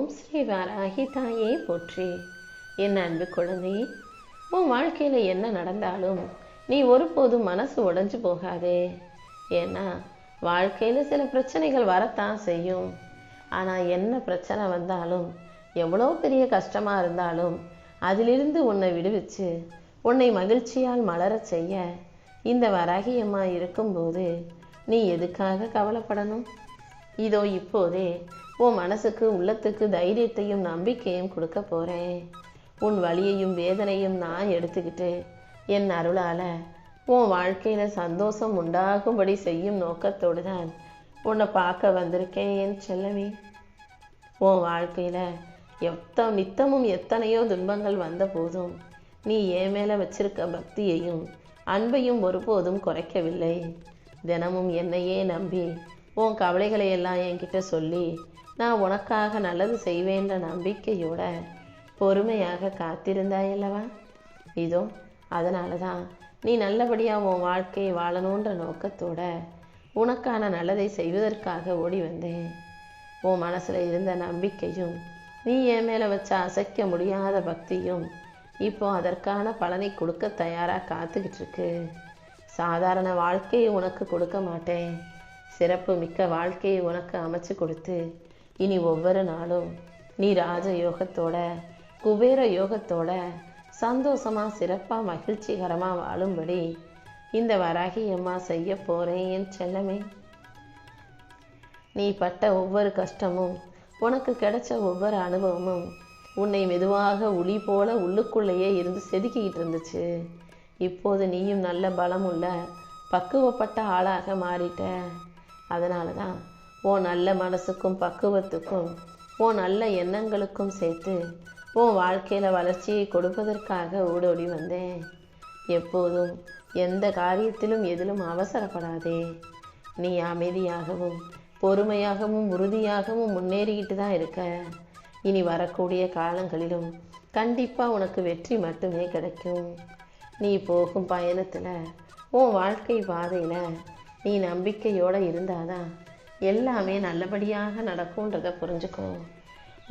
ஓம் ஸ்ரீ வாராகி தாயே போற்றி. என் அன்பு குழந்தையே, உன் வாழ்க்கையில் என்ன நடந்தாலும் நீ ஒருபோதும் மனசு உடைஞ்சு போகாதே. ஏன்னா வாழ்க்கையில் சில பிரச்சனைகள் வரத்தான் செய்யும். ஆனால் என்ன பிரச்சனை வந்தாலும், எவ்வளோ பெரிய கஷ்டமாக இருந்தாலும் அதிலிருந்து உன்னை விடுவிச்சு உன்னை மகிழ்ச்சியால் மலரச் செய்ய இந்த வராகி அம்மா இருக்கும்போது நீ எதுக்காக கவலைப்படணும்? இதோ இப்போதே உன் மனசுக்கு உள்ளத்துக்கு தைரியத்தையும் நம்பிக்கையும் கொடுக்க போகிறேன். உன் வலியையும் வேதனையும் நான் எடுத்துக்கிட்டு என் அருளால் உன் வாழ்க்கையில் சந்தோஷம் உண்டாகும்படி செய்யும் நோக்கத்தோடு தான் உன்னை பார்க்க வந்திருக்கேன் என் செல்லமே. உன் வாழ்க்கையில் நித்தமும் எத்தனையோ துன்பங்கள் வந்த போதும் நீ என் மேலே வச்சிருக்க பக்தியையும் அன்பையும் ஒருபோதும் குறைக்கவில்லை. தினமும் என்னையே நம்பி உன் கவலைகளை எல்லாம் என்கிட்ட சொல்லி நான் உனக்காக நல்லது செய்வேன்ற நம்பிக்கையோட பொறுமையாக காத்திருந்தாயல்லவா? இதோ அதனால தான் நீ நல்லபடியாக உன் வாழ்க்கையை வாழணுன்ற நோக்கத்தோட உனக்கான நல்லதை செய்வதற்காக ஓடி வந்தேன். உன் மனசில் இருந்த நம்பிக்கையும் நீ என் மேலே வச்ச அசைக்க முடியாத பக்தியும் இப்போ அதற்கான பலனை கொடுக்க தயாராக காத்துக்கிட்டு இருக்கு. சாதாரண வாழ்க்கையை உனக்கு கொடுக்க மாட்டேன், சிறப்பு மிக்க வாழ்க்கையை உனக்கு அமைச்சு கொடுத்து இனி ஒவ்வொரு நாளும் நீ ராஜ யோகத்தோட குபேர யோகத்தோட சந்தோஷமாக சிறப்பாக மகிழ்ச்சிகரமாக வாழும்படி இந்த வராகி அம்மா செய்ய போகிறேன் என் செல்லமே. நீ பட்ட ஒவ்வொரு கஷ்டமும், உனக்கு கிடைச்ச ஒவ்வொரு அனுபவமும் உன்னை மெதுவாக உளி போல உள்ளுக்குள்ளேயே இருந்து செதுக்கிக்கிட்டு இருந்துச்சு. இப்போது நீயும் நல்ல பலமுள்ள பக்குவப்பட்ட ஆளாக மாறிட்ட. அதனால தான் உன் நல்ல மனசுக்கும் பக்குவத்துக்கும் உன் நல்ல எண்ணங்களுக்கும் சேர்த்து உன் வாழ்க்கையில் வளர்ச்சியை கொடுப்பதற்காக ஓடோடி வந்தேன். எப்போதும் எந்த காரியத்திலும் எதிலும் அவசரப்படாதே. நீ அமைதியாகவும் பொறுமையாகவும் உறுதியாகவும் முன்னேறிக்கிட்டு தான் இருக்க. இனி வரக்கூடிய காலங்களிலும் கண்டிப்பாக உனக்கு வெற்றி மட்டுமே கிடைக்கும். நீ போகும் பயணத்தில் உன் வாழ்க்கை பாதையில் நீ நம்பிக்கையோடு இருந்தாதான் எல்லாமே நல்லபடியாக நடக்கும்ன்றதை புரிஞ்சுக்கோ.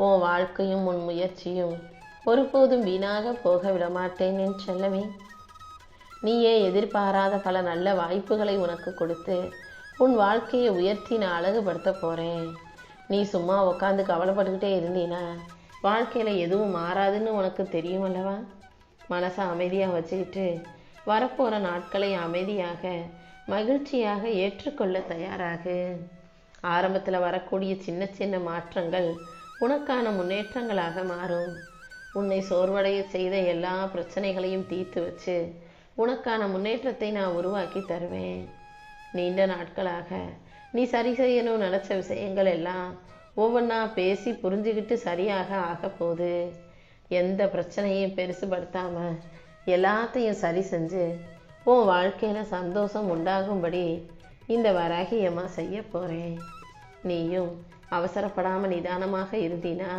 உன் வாழ்க்கையும் உன் முயற்சியும் ஒருபோதும் வீணாக போக விட மாட்டேன் என் செல்லமே. நீயே எதிர்பாராத பல நல்ல வாய்ப்புகளை உனக்கு கொடுத்து உன் வாழ்க்கையை உயர்த்தி நான் அழகுபடுத்த போகிறேன். நீ சும்மா உட்காந்து கவலைப்பட்டுக்கிட்டே இருந்தீனா வாழ்க்கையில் எதுவும் மாறாதுன்னு உனக்கு தெரியும் அல்லவா? மனசை அமைதியாக வச்சுக்கிட்டு வரப்போகிற நாட்களை அமைதியாக மகிழ்ச்சியாக ஏற்றுக்கொள்ள தயாராகு. ஆரம்பத்தில் வரக்கூடிய சின்ன சின்ன மாற்றங்கள் உனக்கான முன்னேற்றங்களாக மாறும். உன்னை சோர்வடைய செய்த எல்லா பிரச்சனைகளையும் தீர்த்து வச்சு உனக்கான முன்னேற்றத்தை நான் உருவாக்கி தருவேன். நீண்ட நாட்களாக நீ சரி செய்யணும்னு நினச்ச விஷயங்கள் எல்லாம் ஒவ்வொன்றா பேசி புரிஞ்சுக்கிட்டு சரியாக ஆகப்போகுது. எந்த பிரச்சனையும் பெருசுபடுத்தாமல் எல்லாத்தையும் சரி செஞ்சு உன் வாழ்க்கையில் சந்தோஷம் உண்டாகும்படி இந்த வராகி அம்மா செய்ய போகிறேன். நீயும் அவசரப்படாமல் நிதானமாக இருந்தீனா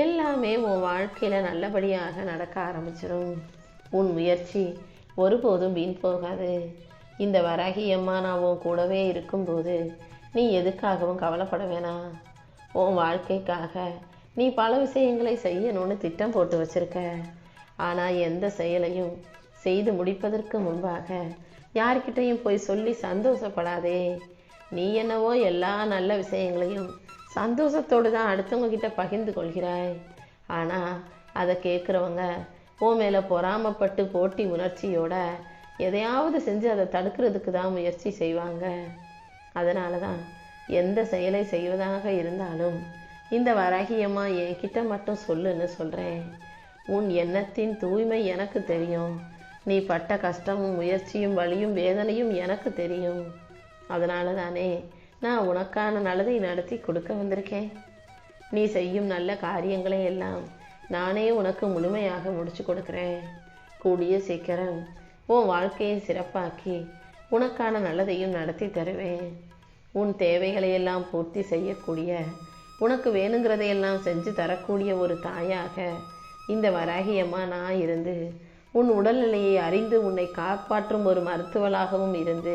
எல்லாமே உன் வாழ்க்கையில் நல்லபடியாக நடக்க ஆரம்பிச்சிடும். உன் முயற்சி ஒருபோதும் வீண் போகாது. இந்த வராகி அம்மா நான் உன் கூடவே இருக்கும்போது நீ எதுக்காகவும் கவலைப்பட வேணாம். உன் வாழ்க்கைக்காக நீ பல விஷயங்களை செய்யணும்னு திட்டம் போட்டு வச்சிருக்க. ஆனால் எந்த செயலையும் செய்து முடிப்பதற்கு முன்பாக யார்கிட்டையும் போய் சொல்லி சந்தோஷப்படாதே. நீ என்னவோ எல்லா நல்ல விஷயங்களையும் சந்தோஷத்தோடு தான் அடுத்தவங்க கிட்ட பகிர்ந்து கொள்கிறாய். ஆனால் அதை கேட்குறவங்க உன் மேலே பொறாமப்பட்டு போட்டி உணர்ச்சியோட எதையாவது செஞ்சு அதை தடுக்கிறதுக்கு தான் முயற்சி செய்வாங்க. அதனால தான் எந்த செயலை செய்வதாக இருந்தாலும் இந்த வராகி அம்மா என்கிட்ட மட்டும் சொல்லுன்னு சொல்கிறேன். உன் எண்ணத்தின் தூய்மை எனக்கு தெரியும். நீ பட்ட கஷ்டமும் முயற்சியும் வலியும் வேதனையும் எனக்கு தெரியும். அதனால தானே நான் உனக்கான நல்லதை நடத்தி கொடுக்க வந்திருக்கேன். நீ செய்யும் நல்ல காரியங்களை எல்லாம் நானே உனக்கு முழுமையாக முடிச்சு கொடுக்குறேன். கூடிய சீக்கிரம் உன் வாழ்க்கையை சிறப்பாக்கி உனக்கான நல்லதையும் நடத்தி தருவேன். உன் தேவைகளையெல்லாம் பூர்த்தி செய்யக்கூடிய, உனக்கு வேணுங்கிறதையெல்லாம் செஞ்சு தரக்கூடிய ஒரு தாயாக இந்த வராகி அம்மா நான் இருந்து உன் உடல்நிலையை அறிந்து உன்னை காப்பாற்றும் ஒரு மருத்துவராகவும் இருந்து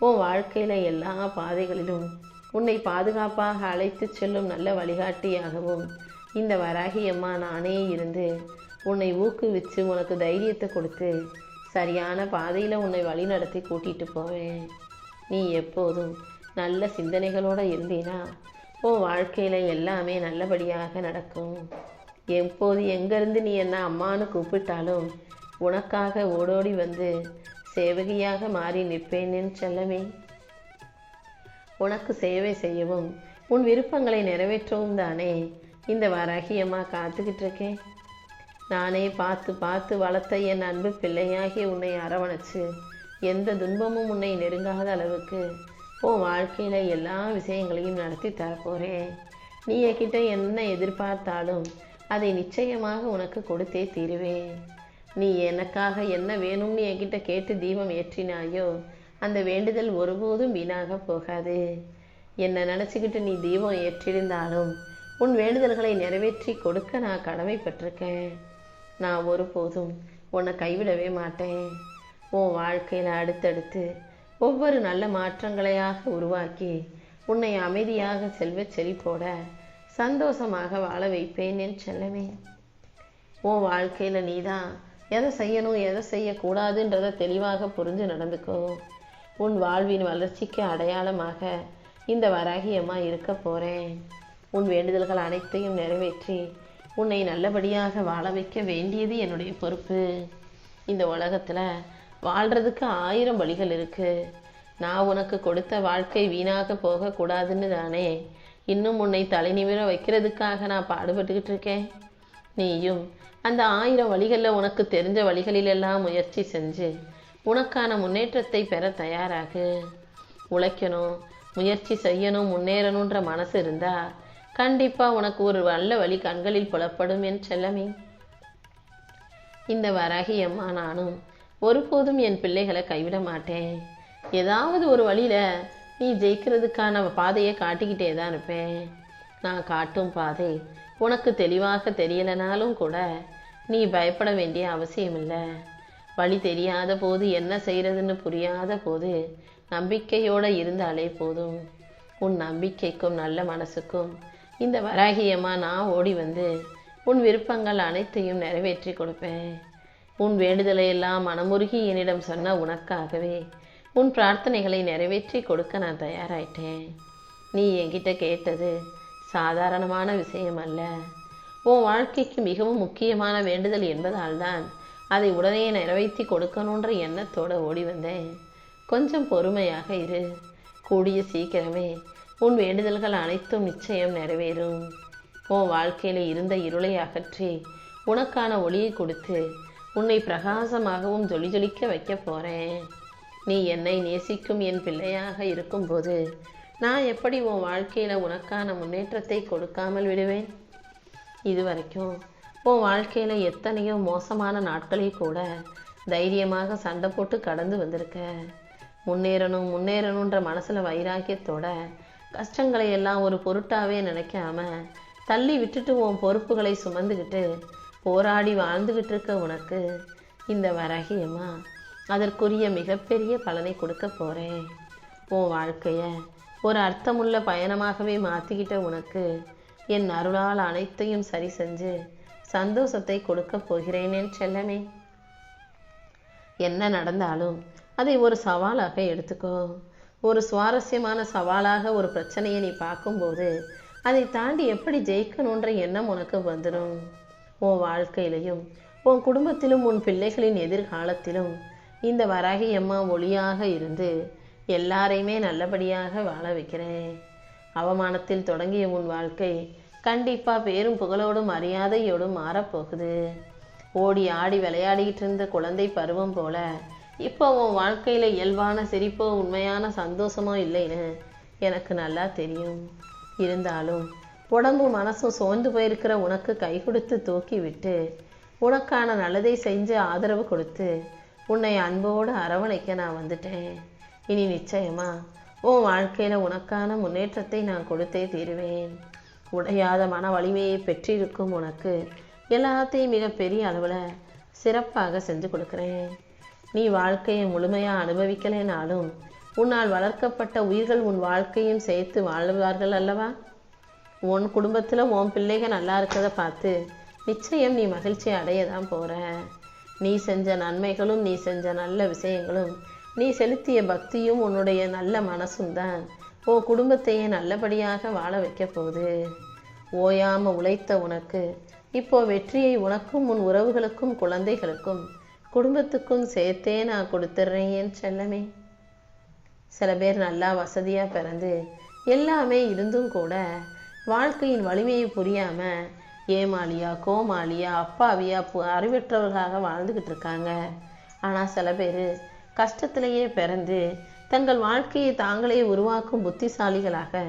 உன் வாழ்க்கையில் எல்லா பாதைகளிலும் உன்னை பாதுகாப்பாக அழைத்து செல்லும் நல்ல வழிகாட்டியாகவும் இந்த வராகி அம்மா நானே இருந்து உன்னை ஊக்குவிச்சு உனக்கு தைரியத்தை கொடுத்து சரியான பாதையில் உன்னை வழி நடத்தி கூட்டிகிட்டு போவேன். நீ எப்போதும் நல்ல சிந்தனைகளோடு இருந்தீனா உன் வாழ்க்கையில் எல்லாமே நல்லபடியாக நடக்கும். எப்போது எங்கேருந்து நீ என்ன அம்மானு கூப்பிட்டாலும் உனக்காக ஓடோடி வந்து சேவகியாக மாறி நிற்பேன்னு செல்லமே. உனக்கு சேவை செய்யவும் உன் விருப்பங்களை நிறைவேற்றவும் தானே இந்த வராகி அம்மா காத்துக்கிட்டு இருக்கேன். நானே பார்த்து பார்த்து வளர்த்த என் அன்பு பிள்ளையாகிய உன்னை அரவணைச்சு எந்த துன்பமும் உன்னை நெருங்காத அளவுக்கு உன் வாழ்க்கையில் எல்லா விஷயங்களையும் நடத்தி தரப்போகிறேன். நீ என்கிட்ட என்ன எதிர்பார்த்தாலும் அதை நிச்சயமாக உனக்கு கொடுத்தே தீருவேன். நீ எனக்காக என்ன வேணும்னு என்கிட்ட கேட்டு தீபம் ஏற்றினாயோ அந்த வேண்டுதல் ஒருபோதும் வீணாக போகாது. என்னை நினச்சிக்கிட்டு நீ தீபம் ஏற்றிருந்தாலும் உன் வேண்டுதல்களை நிறைவேற்றி கொடுக்க நான் கடமைப்பட்டிருக்கேன். நான் ஒருபோதும் உன்னை கைவிடவே மாட்டேன். உன் வாழ்க்கையில் அடுத்தடுத்து ஒவ்வொரு நல்ல மாற்றங்களையாக உருவாக்கி உன்னை அமைதியாக செல்வச் செழிப்போட சந்தோஷமாக வாழ வைப்பேன் என் செல்லமே. உன் வாழ்க்கையில் நீ தான் எதை செய்யணும் எதை செய்யக்கூடாதுன்றதை தெளிவாக புரிஞ்சு நடந்துக்கோ. உன் வாழ்வின் வளர்ச்சிக்கு அடையாளமாக இந்த வராகி அம்மா இருக்க போகிறேன். உன் வேண்டுதல்கள் அனைத்தையும் நிறைவேற்றி உன்னை நல்லபடியாக வாழ வைக்க வேண்டியது என்னுடைய பொறுப்பு. இந்த உலகத்தில் வாழ்கிறதுக்கு 1000 வழிகள் இருக்குது. நான் உனக்கு கொடுத்த வாழ்க்கை வீணாக போகக்கூடாதுன்னு தானே இன்னும் உன்னை தலை நிமிர வைக்கிறதுக்காக நான் பாடுபட்டுக்கிட்டு இருக்கேன். நீயும் அந்த 1000 வழிகளில் உனக்கு தெரிஞ்ச வழிகளிலெல்லாம் முயற்சி செஞ்சு உனக்கான முன்னேற்றத்தை பெற தயாராகு. உழைக்கணும், முயற்சி செய்யணும், முன்னேறணுன்ற மனசு இருந்தால் கண்டிப்பாக உனக்கு ஒரு நல்ல வழி கண்களில் புலப்படும் என் செல்லமே. இந்த வராகி அம்மா நானும் ஒருபோதும் என் பிள்ளைகளை கைவிட மாட்டேன். ஏதாவது ஒரு வழியில் நீ ஜெயிக்கிறதுக்கான பாதையை காட்டிக்கிட்டே தான் இருப்பேன். நான் காட்டும் பாதை உனக்கு தெளிவாக தெரியலைனாலும் கூட நீ பயப்பட வேண்டிய அவசியம் இல்லை. வழி தெரியாத போது என்ன செய்கிறதுன்னு புரியாத போது நம்பிக்கையோடு இருந்தாலே போதும். உன் நம்பிக்கைக்கும் நல்ல மனசுக்கும் இந்த வராகி அம்மா நான் ஓடி வந்து உன் விருப்பங்கள் அனைத்தையும் நிறைவேற்றி கொடுப்பேன். உன் வேண்டுதலை எல்லாம் மனமுருகி என்னிடம் சொன்ன உனக்காகவே உன் பிரார்த்தனைகளை நிறைவேற்றி கொடுக்க நான் தயாராயிட்டேன். நீ என்கிட்ட கேட்டது சாதாரணமான விஷயம் அல்ல. உன் வாழ்க்கைக்கு மிகவும் முக்கியமான வேண்டுதல் என்பதால் தான் அதை உடனே நிறைவேற்றி கொடுக்கணுன்ற எண்ணத்தோடு ஓடி வந்தேன். கொஞ்சம் பொறுமையாக இரு. கூடிய சீக்கிரமே உன் வேண்டுதல்கள் அனைத்தும் நிச்சயம் நிறைவேறும். உன் வாழ்க்கையில் இருந்த இருளை அகற்றி உனக்கான ஒளியை கொடுத்து உன்னை பிரகாசமாகவும் ஜொலிக்க வைக்க போகிறேன். நீ என்னை நேசிக்கும் என் பிள்ளையாக இருக்கும்போது நான் எப்படி உன் வாழ்க்கையில் உனக்கான முன்னேற்றத்தை கொடுக்காமல் விடுவேன்? இதுவரைக்கும் உன் வாழ்க்கையில் எத்தனையோ மோசமான நாட்களை கூட தைரியமாக சண்டை போட்டு கடந்து வந்திருக்க. முன்னேறணுன்ற மனசில் வைராக்கியத்தோட கஷ்டங்களை எல்லாம் ஒரு பொருட்டாவே நினைக்காம தள்ளி விட்டுட்டு உன் பொறுப்புகளை சுமந்துக்கிட்டு போராடி வாழ்ந்துக்கிட்டு இருக்க உனக்கு இந்த வராகி அம்மா அதற்குரிய மிகப்பெரிய பலனை கொடுக்க போகிறேன். உன் வாழ்க்கையை ஒரு அர்த்தமுள்ள பயணமாகவே மாற்றிக்கிட்ட உனக்கு என் அருளால் அனைத்தையும் சரி செஞ்சு சந்தோஷத்தை கொடுக்க போகிறேனே செல்லமே. என்ன நடந்தாலும் அதை ஒரு சவாலாக எடுத்துக்கோ. ஒரு சுவாரஸ்யமான சவாலாக ஒரு பிரச்சனையை நீ பார்க்கும்போது அதை தாண்டி எப்படி ஜெயிக்கணுன்ற எண்ணம் உனக்கு வந்துடும். உன் வாழ்க்கையிலையும் உன் குடும்பத்திலும் உன் பிள்ளைகளின் எதிர்காலத்திலும் இந்த வராகி அம்மா ஒளியாக இருந்து எல்லாரையுமே நல்லபடியாக வாழ வைக்கிறேன். அவமானத்தில் தொடங்கிய உன் வாழ்க்கை கண்டிப்பாக பேரும் புகழோடும் மரியாதையோடும் மாறப்போகுது. ஓடி ஆடி விளையாடிக்கிட்டு இருந்த குழந்தை பருவம் போல இப்போ உன் வாழ்க்கையில் இயல்பான சிரிப்போ உண்மையான சந்தோஷமோ இல்லைன்னு எனக்கு நல்லா தெரியும். இருந்தாலும் உடம்பும் மனசும் சோர்ந்து போயிருக்கிற உனக்கு கை கொடுத்து தூக்கி விட்டு உனக்கான நல்லதை செஞ்சு ஆதரவு கொடுத்து உன்னை அன்போடு அரவணைக்க நான் வந்துட்டேன். இனி நிச்சயமா உன் வாழ்க்கையில் உனக்கான முன்னேற்றத்தை நான் கொடுத்தே தீருவேன். உடையாத மன வலிமையை பெற்றிருக்கும் உனக்கு எல்லாத்தையும் மிகப்பெரிய அளவில் சிறப்பாக செஞ்சு கொடுக்குறேன். நீ வாழ்க்கையை முழுமையாக அனுபவிக்கலைனாலும் உன்னால் வளர்க்கப்பட்ட உயிர்கள் உன் வாழ்க்கையும் சேர்த்து வாழ்வார்கள் அல்லவா? உன் குடும்பத்தில் உன் பிள்ளைங்க நல்லா இருக்கிறத பார்த்து நிச்சயம் நீ மகிழ்ச்சி அடைய தான் போகிற. நீ செஞ்ச நன்மைகளும் நீ செஞ்ச நல்ல விஷயங்களும் நீ செலுத்திய பக்தியும் உன்னுடைய நல்ல மனசும் தான் உன் குடும்பத்தையே நல்லபடியாக வாழ வைக்க போகுது. ஓயாம உழைத்த உனக்கு இப்போ வெற்றியை உனக்கும் உன் உறவுகளுக்கும் குழந்தைகளுக்கும் குடும்பத்துக்கும் சேர்த்தே நான் கொடுத்துட்றேன் என் செல்லமே. சில பேர் நல்லா வசதியாக பிறந்து எல்லாமே இருந்தும் கூட வாழ்க்கையின் வலிமையை புரியாம ஏமாளியா கோமாளியா அப்பாவியா அறிவற்றவர்களாக வாழ்ந்துக்கிட்டு இருக்காங்க. ஆனால் சில பேர் கஷ்டத்திலேயே பிறந்து தங்கள் வாழ்க்கையை தாங்களே உருவாக்கும் புத்திசாலிகளாக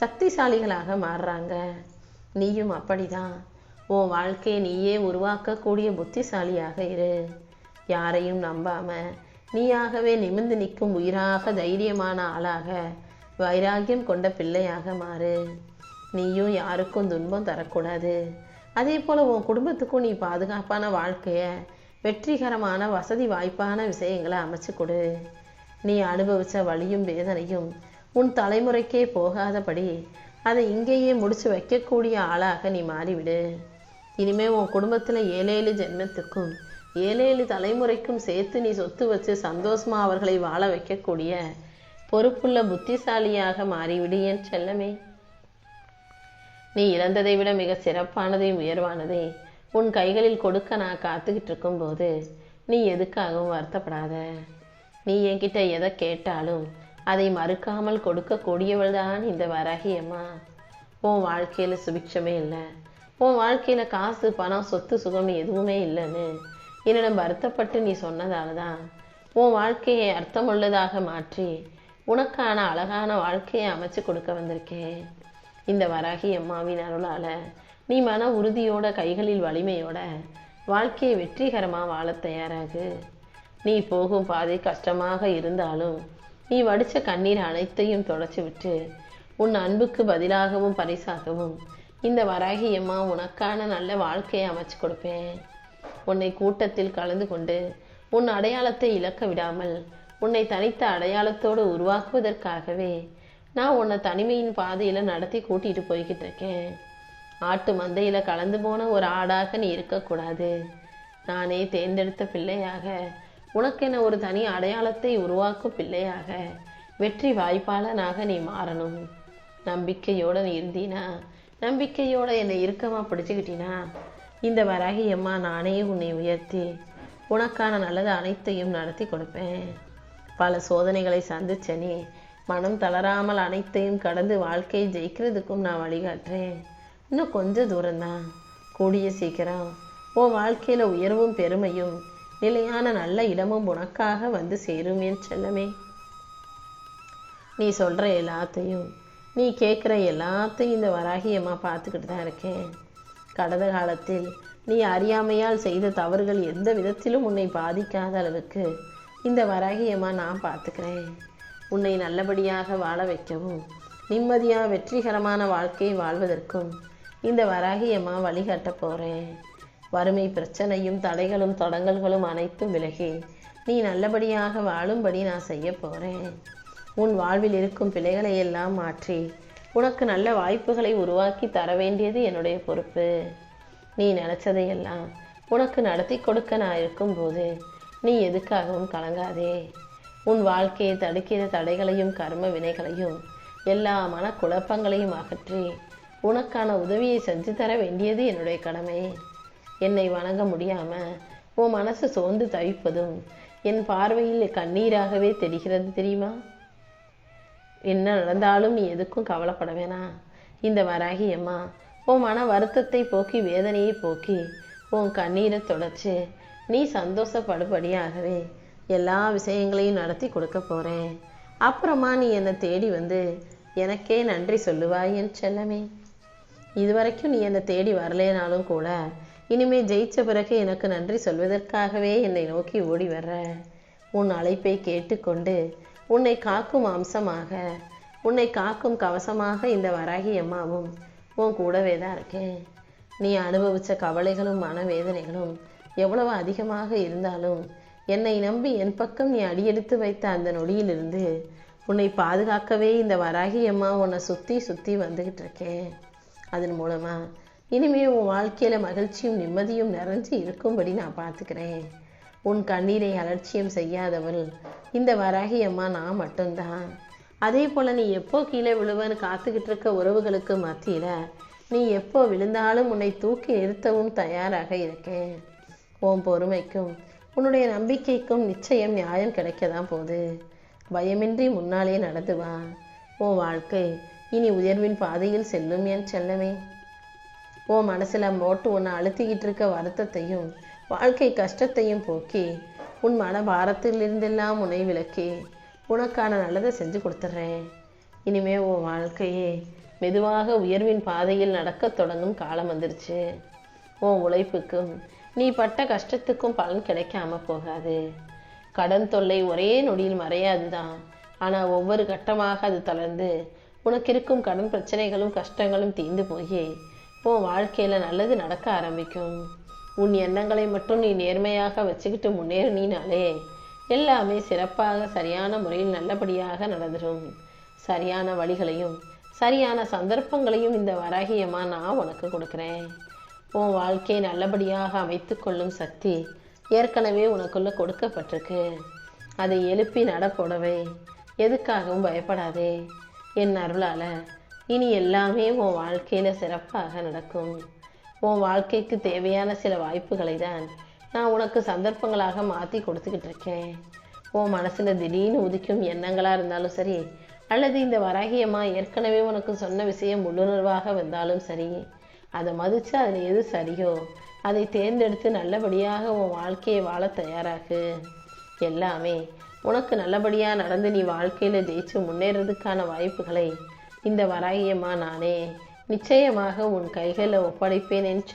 சக்திசாலிகளாக மாறுறாங்க. நீயும் அப்படிதான். உன் வாழ்க்கையை நீயே உருவாக்கக்கூடிய புத்திசாலியாக இரு. யாரையும் நம்பாம நீயாகவே நிமிர்ந்து நிற்கும் உயிராக தைரியமான ஆளாக வைராகியம் கொண்ட பிள்ளையாக மாறு. நீயும் யாருக்கும் துன்பம் தரக்கூடாது. அதே போல் உன் குடும்பத்துக்கும் நீ பாதுகாப்பான வாழ்க்கையை வெற்றிகரமான வசதி வாய்ப்பான விஷயங்களை அமைச்சு கொடு. நீ அனுபவித்த வலியும் வேதனையும் உன் தலைமுறைக்கே போகாதபடி அதை இங்கேயே முடிச்சு வைக்கக்கூடிய ஆளாக நீ மாறிவிடு. இனிமேல் உன் குடும்பத்தில் 7 ஜென்மத்துக்கும் 7 தலைமுறைக்கும் சேர்த்து நீ சொத்து வச்சு சந்தோஷமா அவர்களை வாழ வைக்கக்கூடிய பொறுப்புள்ள புத்திசாலியாக மாறிவிடு என் செல்லமே. நீ இழந்ததை விட மிக சிறப்பானதையும் உயர்வானதை உன் கைகளில் கொடுக்க நான் காத்துக்கிட்டு இருக்கும்போது நீ எதுக்காகவும் வருத்தப்படாத. நீ என்கிட்ட எதை கேட்டாலும் அதை மறுக்காமல் கொடுக்கக்கூடியவள் தான் இந்த வராகி அம்மா. உன் வாழ்க்கையில் சுபிட்சமே இல்லை, உன் வாழ்க்கையில் காசு பணம் சொத்து சுகம் எதுவுமே இல்லைன்னு என்னிடம் வருத்தப்பட்டு நீ சொன்னதால தான் உன் வாழ்க்கையை அர்த்தமுள்ளதாக மாற்றி உனக்கான அழகான வாழ்க்கையை அமைச்சு கொடுக்க வந்திருக்கேன். இந்த வராகி அம்மாவின் அருளால நீ மன உறுதியோட கைகளில் வலிமையோட வாழ்க்கையை வெற்றிகரமாக வாழ தயாராகு. நீ போகும் பாதை கஷ்டமாக இருந்தாலும் நீ வடித்த கண்ணீர் அனைத்தையும் தொடச்சி விட்டு உன் அன்புக்கு பதிலாகவும் பரிசாகவும் இந்த வராகி அம்மா உனக்கான நல்ல வாழ்க்கையை அமைச்சு கொடுப்பேன். உன்னை கூட்டத்தில் கலந்து கொண்டு உன் அடையாளத்தை இழக்க விடாமல் உன்னை தனித்த அடையாளத்தோடு உருவாக்குவதற்காகவே நான் உன்னை தனிமையின் பாதையில் நடத்தி கூட்டிகிட்டு போய்கிட்டு இருக்கேன். ஆட்டு மந்தையில் கலந்து போன ஒரு ஆடாக நீ இருக்கக்கூடாது. நானே தேர்ந்தெடுத்த பிள்ளையாக உனக்கென ஒரு தனி அடையாளத்தை உருவாக்கும் பிள்ளையாக வெற்றி வாய்ப்பாளனாக நீ மாறணும். நம்பிக்கையோடு நீ இருந்தீனா, நம்பிக்கையோடு என்னை இறுக்கமாக பிடிச்சிக்கிட்டினா இந்த வராகி அம்மா நானே உன்னை உயர்த்தி உனக்கான நல்லது அனைத்தையும் நடத்தி கொடுப்பேன். பல சோதனைகளை சந்திச்ச நீ மனம் தளராமல் அனைத்தையும் கடந்து வாழ்க்கையை ஜெயிக்கிறதுக்கும் நான் வழிகாட்டுறேன். இன்னும் கொஞ்சம் தூரம்தான். கூடிய சீக்கிரம் உன் வாழ்க்கையில் உயர்வும் பெருமையும் நிலையான நல்ல இடமும் உனக்காக வந்து சேரும் என் செல்லமே. நீ சொல்கிற எல்லாத்தையும் நீ கேட்குற எல்லாத்தையும் இந்த வராகி அம்மா பார்த்துக்கிட்டு தான் இருக்கேன். கடந்த காலத்தில் நீ அறியாமையால் செய்த தவறுகள் எந்த விதத்திலும் உன்னை பாதிக்காத அளவுக்கு இந்த வராகி அம்மா நான் பார்த்துக்கிறேன். உன்னை நல்லபடியாக வாழ வைக்கவும் நிம்மதியாக வெற்றிகரமான வாழ்க்கையை வாழ்வதற்கும் இந்த வராகி அம்மா வழிகாட்ட போகிறேன். வறுமை பிரச்சனையும் தடைகளும் தடங்கல்களும் அனைத்தும் விலகி நீ நல்லபடியாக வாழும்படி நான் செய்ய போகிறேன். உன் வாழ்வில் இருக்கும் பிழைகளை எல்லாம் மாற்றி உனக்கு நல்ல வாய்ப்புகளை உருவாக்கி தர வேண்டியது என்னுடைய பொறுப்பு. நீ நினச்சதையெல்லாம் உனக்கு நடத்தி கொடுக்க நான் இருக்கும்போது நீ எதுக்காகவும் கலங்காதே. உன் வாழ்க்கையை தடுக்கிற தடைகளையும் கர்ம வினைகளையும் எல்லா மனக்குழப்பங்களையும் அகற்றி உனக்கான உதவியை செஞ்சு தர வேண்டியது என்னுடைய கடமை. என்னை வணங்க முடியாம உன் மனசு சோர்ந்து தவிப்பதும் என் பார்வையில் கண்ணீராகவே தெரிகிறது தெரியுமா? என்ன நடந்தாலும் நீ எதுக்கும் கவலைப்பட வேணாம். இந்த வராகி அம்மா உன் மன வருத்தத்தை போக்கி வேதனையை போக்கி உன் கண்ணீரை தொடச்சு நீ சந்தோஷப்படுபடியாகவே எல்லா விஷயங்களையும் நடத்தி கொடுக்க போகிறேன். அப்புறமா நீ என்னை தேடி வந்து எனக்கே நன்றி சொல்லுவாய் என் செல்லமே. இதுவரைக்கும் நீ என்னை தேடி வரலேனாலும் கூட இனிமே ஜெயிச்ச பிறகு எனக்கு நன்றி சொல்வதற்காகவே என்னை நோக்கி ஓடி வர்ற. உன் அழைப்பை கேட்டுக்கொண்டு உன்னை காக்கும் அம்சமாக உன்னை காக்கும் கவசமாக இந்த வராகி அம்மாவும் உன் கூடவே தான் இருக்கேன். நீ அனுபவித்த கவலைகளும் மனவேதனைகளும் எவ்வளவு அதிகமாக இருந்தாலும் என்னை நம்பி என் பக்கம் நீ அடியெடுத்து வைத்த அந்த நொடியிலிருந்து உன்னை பாதுகாக்கவே இந்த வராகி அம்மா உன்னை சுற்றி சுற்றி வந்துக்கிட்டு இருக்கேன். அதன் மூலமா இனிமே உன் வாழ்க்கையில மகிழ்ச்சியும் நிம்மதியும் நிறைஞ்சு இருக்கும்படி நான் பார்த்துக்கிறேன். உன் கண்ணீரை அலட்சியம் செய்யாதவள் இந்த வராகி அம்மா நான் மட்டும்தான். அதே போல நீ எப்போ கீழே விழுவன்னு காத்துக்கிட்டு இருக்க உறவுகளுக்கு மத்தியில நீ எப்போ விழுந்தாலும் உன்னை தூக்கி நிறுத்தவும் தயாராக இருக்கேன். உன் பொறுமைக்கும் உன்னுடைய நம்பிக்கைக்கும் நிச்சயம் நியாயம் கிடைக்கதான் போகுது. பயமின்றி முன்னாலே நடந்து வா. உன் வாழ்க்கை இனி உயர்வின் பாதையில் செல்லும் என் செல்லமே. உன் மனசுல போட்டு உன்னை அழுத்திக்கிட்டு இருக்க வருத்தத்தையும் வாழ்க்கை கஷ்டத்தையும் போக்கி உன் மன பாரத்திலிருந்தெல்லாம் உன்னை விலக்கி உனக்கான நல்லதை செஞ்சு கொடுத்துட்றேன். இனிமே உன் வாழ்க்கையே மெதுவாக உயர்வின் பாதையில் நடக்க தொடங்கும் காலம் வந்துருச்சு. உன் உழைப்புக்கும் நீ பட்ட கஷ்டத்துக்கும் பலன் கிடைக்காம போகாது. கடன் தொல்லை ஒரே நொடியில் மறையாதுதான். ஆனால் ஒவ்வொரு கட்டமாக அது தளர்ந்து உனக்கு இருக்கும் கடன் பிரச்சனைகளும் கஷ்டங்களும் தீர்ந்து போய் உன் வாழ்க்கையில் நல்லது நடக்க ஆரம்பிக்கும். உன் எண்ணங்களை மட்டும் நீ நேர்மையாக வச்சுக்கிட்டு முன்னேறினாலே எல்லாமே சிறப்பாக சரியான முறையில் நல்லபடியாக நடந்துடும். சரியான வழிகளையும் சரியான சந்தர்ப்பங்களையும் இந்த வராகியம்மா நான் உனக்கு கொடுக்குறேன். உன் வாழ்க்கையை நல்லபடியாக அமைத்து கொள்ளும் சக்தி ஏற்கனவே உனக்குள்ள கொடுக்கப்பட்டிருக்கு. அதை எழுப்பி நடப்போடவே எதுக்காகவும் பயப்படாதே. என் அருளால இனி எல்லாமே உன் வாழ்க்கையில சிறப்பாக நடக்கும். உன் வாழ்க்கைக்கு தேவையான சில வாய்ப்புகளை தான் நான் உனக்கு சந்தர்ப்பங்களாக மாற்றி கொடுத்துக்கிட்டு இருக்கேன். உன் மனசுல திடீர்னு உதிக்கும் எண்ணங்களா இருந்தாலும் சரி, அல்லது இந்த வராகியம்மா ஏற்கனவே உனக்கு சொன்ன விஷயம் உள்ளுணர்வாக வந்தாலும் சரி, அதை மதிச்சு அதில் எது சரியோ அதை தேர்ந்தெடுத்து நல்லபடியாக உன் வாழ்க்கையை வாழ தயாராகு. எல்லாமே உனக்கு நல்லபடியாக நடந்து நீ வாழ்க்கையில் ஜெயிச்சு முன்னேறதுக்கான வாய்ப்புகளை இந்த வராகியம்மா நானே நிச்சயமாக உன் கைகளில் ஒப்படைப்பேன் என்